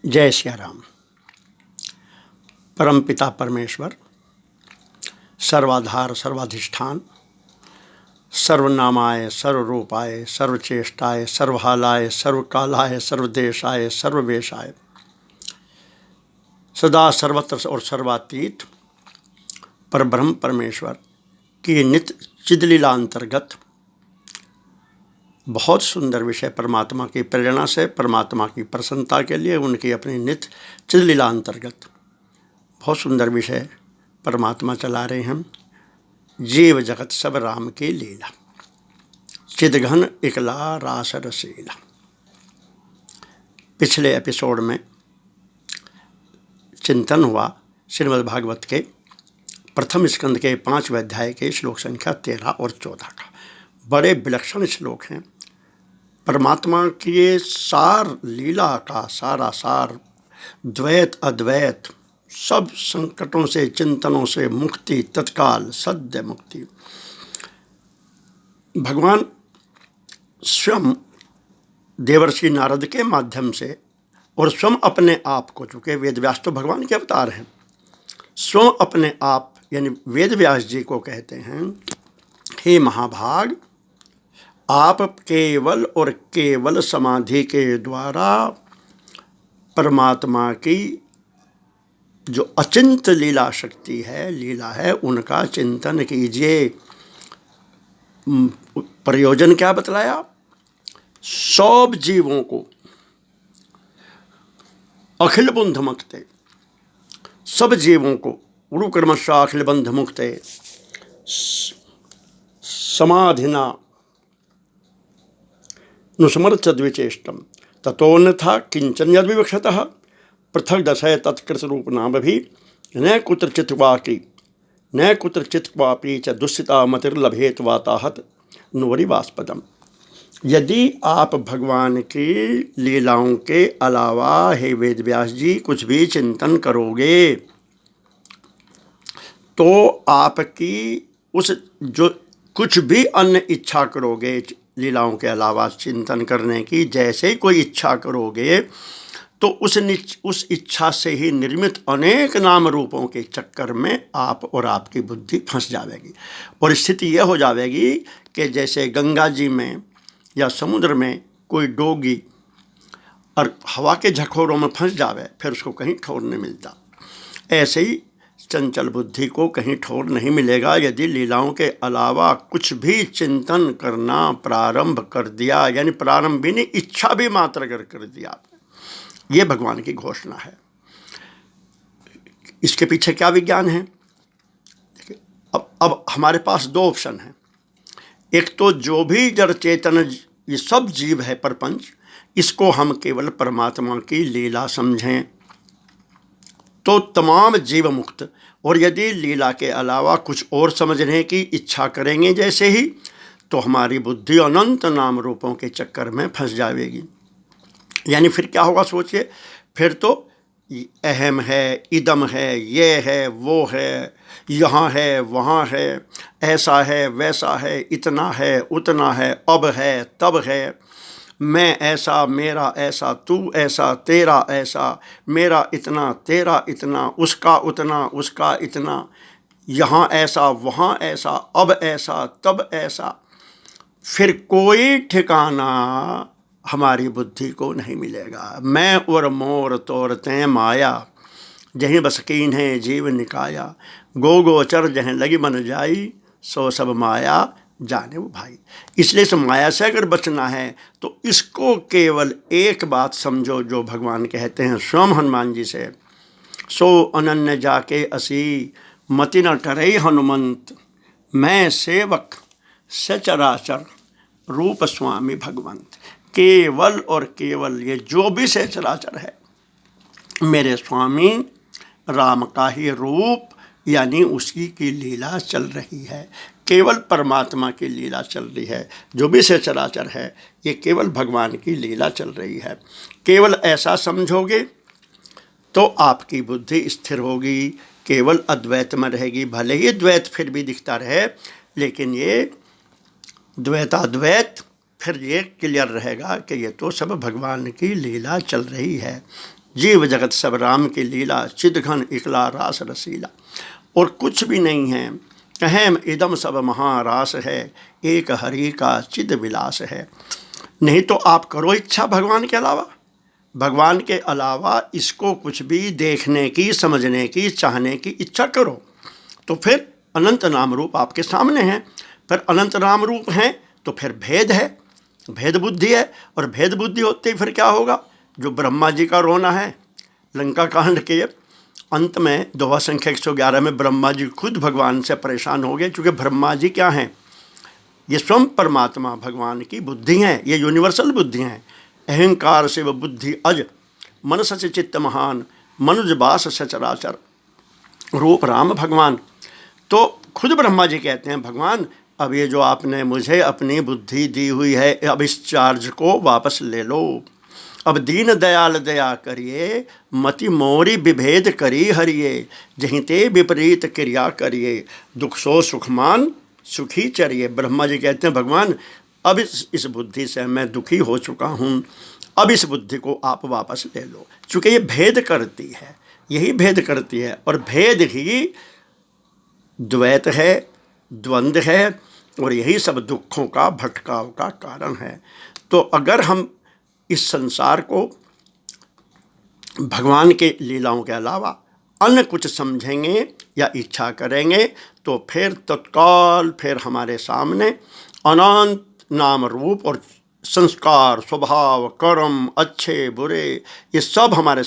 जय सिया राम। परमपिता परमेश्वर सर्वाधार सर्वाधिष्ठान सर्वनामाय सर्वरूपाय सर्वचेष्टाय सर्वहालाय सर्वकालाय सर्वदेशाय सर्ववेशाय सदा सर्वत्र और सर्वातीत परब्रह्म परमेश्वर की नित्य चिदलीला अंतर्गत बहुत सुंदर विषय परमात्मा की प्रेरणा से, परमात्मा की प्रसन्नता के लिए उनकी अपनी नित्य चिदलीला अंतर्गत बहुत सुंदर विषय परमात्मा चला रहे हैं। जीव जगत सब राम की लीला, चिदघन इकला रास रसीला। पिछले एपिसोड में चिंतन हुआ श्रीमद् भागवत के प्रथम स्कंद के 5वें अध्याय के श्लोक संख्या 13 और 14 का। बड़े विलक्षण श्लोक हैं। परमात्मा की सार लीला का सारा सार, द्वैत अद्वैत, सब संकटों से चिंतनों से मुक्ति, तत्काल सद्य मुक्ति। भगवान स्वयं देवर्षि नारद के माध्यम से और स्वयं अपने आप को, चूँकि वेद व्यास तो भगवान के अवतार हैं, स्वयं अपने आप यानी वेद व्यास जी को कहते हैं, हे महाभाग, आप केवल और केवल समाधि के द्वारा परमात्मा की जो अचिंत लीला शक्ति है, लीला है, उनका चिंतन कीजिए। प्रयोजन क्या बतलाया? सब जीवों को अखिल बंध मुक्ते, सब जीवों को गुरुकर्मश अखिल बंध मुक्ते समाधिना नुस्मर्च द्विचेष्टम ततोन्यथा किंचन यद विवक्षतः पृथक दशय तत्कृत रूप नाम भी न कुत्रचित वाकी न कुत्रचित वापी च दुस्सिता मतिर्लभेत वाताहत नुवरिवास्पदम। यदि आप भगवान की लीलाओं के अलावा, हे वेद व्यास जी, कुछ भी चिंतन करोगे तो आपकी उस जो कुछ भी अन्य इच्छा करोगे लीलाओं के अलावा चिंतन करने की, जैसे ही कोई इच्छा करोगे तो उस इच्छा से ही निर्मित अनेक नाम रूपों के चक्कर में आप और आपकी बुद्धि फंस जाएगी। और स्थिति यह हो जाएगी कि जैसे गंगा जी में या समुद्र में कोई डोगी और हवा के झकोरों में फंस जावे, फिर उसको कहीं ठौर नहीं मिलता। ऐसे ही चंचल बुद्धि को कहीं ठौर नहीं मिलेगा यदि लीलाओं के अलावा कुछ भी चिंतन करना प्रारंभ कर दिया, यानी प्रारंभ भी नहीं, इच्छा भी मात्र अगर कर दिया आपने। ये भगवान की घोषणा है। इसके पीछे क्या विज्ञान है? देखिए, अब हमारे पास दो ऑप्शन हैं। एक तो जो भी जड़ चेतन ये सब जीव है प्रपंच, इसको हम केवल परमात्मा की लीला समझें तो तमाम जीव मुक्त, और यदि लीला के अलावा कुछ और समझने की इच्छा करेंगे जैसे ही, तो हमारी बुद्धि अनंत नाम रूपों के चक्कर में फंस जाएगी। यानी फिर क्या होगा सोचिए, फिर तो अहम है, इदम है, ये है, वो है, यहाँ है, वहाँ है, ऐसा है, वैसा है, इतना है, उतना है, अब है, तब है, मैं ऐसा, मेरा ऐसा, तू ऐसा, तेरा ऐसा, मेरा इतना, तेरा इतना, उसका उतना, उसका इतना, यहाँ ऐसा, वहाँ ऐसा, अब ऐसा, तब ऐसा। फिर कोई ठिकाना हमारी बुद्धि को नहीं मिलेगा। मैं और मोर तोरते माया, जहीं बसकीन है जीव निकाया, गो गोचर जहाँ लगी मन जाई, सो सब माया जाने वो भाई। इसलिए इस माया से अगर बचना है तो इसको केवल एक बात समझो, जो भगवान कहते हैं स्वयं हनुमान जी से, सो अनन्य जाके असी मति न करे हनुमंत, मैं सेवक सचराचर रूप स्वामी भगवंत। केवल और केवल ये जो भी सचराचर है मेरे स्वामी राम का ही रूप, यानी उसी की लीला चल रही है। केवल परमात्मा की लीला चल रही है। जो भी सचराचर है ये केवल भगवान की लीला चल रही है। केवल ऐसा समझोगे तो आपकी बुद्धि स्थिर होगी, केवल अद्वैत में रहेगी। भले ही द्वैत फिर भी दिखता रहे, लेकिन ये द्वैताद्वैत फिर ये क्लियर रहेगा कि ये तो सब भगवान की लीला चल रही है। जीव जगत सब राम की लीला, चिद घन इकला रास रसीला। और कुछ भी नहीं है, अहम इदम सब महारास है, एक हरि का चिद विलास है। नहीं तो आप करो इच्छा भगवान के अलावा, भगवान के अलावा इसको कुछ भी देखने की, समझने की, चाहने की इच्छा करो तो फिर अनंत नाम रूप आपके सामने हैं। फिर अनंत नाम रूप हैं तो फिर भेद है, भेद बुद्धि है। और भेद बुद्धि होते ही फिर क्या होगा? जो ब्रह्मा जी का रोना है लंका कांड के अंत में दोहा संख्या 111 में, ब्रह्मा जी खुद भगवान से परेशान हो गए, क्योंकि ब्रह्मा जी क्या हैं? ये स्वयं परमात्मा भगवान की बुद्धि हैं, ये यूनिवर्सल बुद्धि हैं। अहंकार से वह बुद्धि अज, मन सच चित्त महान, मनुज बास सचराचर, रूप राम भगवान। तो खुद ब्रह्मा जी कहते हैं, भगवान अब ये जो आपने मुझे अपनी बुद्धि दी हुई है, अब इस चार्ज को वापस ले लो। अब दीन दयाल दया करिए, मति मोरी विभेद करी हरिये, जहीं ते विपरीत क्रिया करिए, दुख सो सुखमान सुखी चरिए। ब्रह्मा जी कहते हैं, भगवान अब इस बुद्धि से मैं दुखी हो चुका हूँ, अब इस बुद्धि को आप वापस ले लो। चूँकि ये भेद करती है, यही भेद करती है, और भेद ही द्वैत है, द्वंद्व है, और यही सब दुखों का, भटकाव का कारण है। तो अगर हम इस संसार को भगवान के लीलाओं के अलावा अन्य कुछ समझेंगे या इच्छा करेंगे तो फिर तत्काल फिर हमारे सामने अनंत नाम रूप और संस्कार, स्वभाव, कर्म, अच्छे बुरे, ये सब हमारे